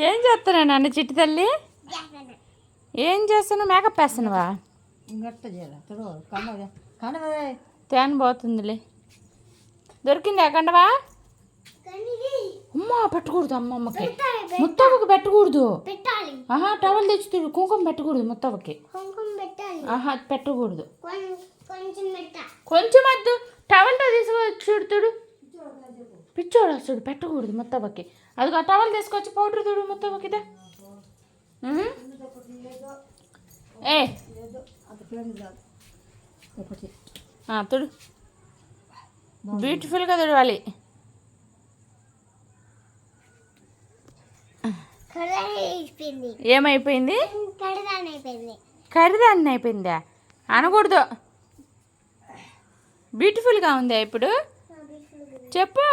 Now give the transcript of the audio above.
ఏం చేస్తున్నా నాన్న చిట్టి తల్లి? ఏం చేస్తున్నావు? మేకప్ వేస్తున్నావా? తేను పోతుందిలే. దొరికింది కండవా? అమ్మ పెట్టకూడదు, అమ్మమ్మకి ముత్తవ్వకి పెట్టకూడదు. ఆహా టవల్ తెచ్చుతుడు, కుంకుమ పెట్టకూడదు ముత్తవ్వకి. ఆహా పెట్టకూడదు, కొంచెం వద్దు. టవల్తో తీసుకొచ్చుడుతుడు, పిచ్చోడు వస్తుడు. పెట్టకూడదు ముత్తవ్వకి. అది ఆ టవల్ తీసుకొచ్చి పౌడర్ తుడు ముత్తవ్వకిదా. ఏ తుడు, బ్యూటిఫుల్గా తుడవాలి. ఏమైపోయింది? కరిదాన్ని అయిపోయిందా? అనకూడదు. బ్యూటిఫుల్గా ఉందా ఇప్పుడు? చెప్పు.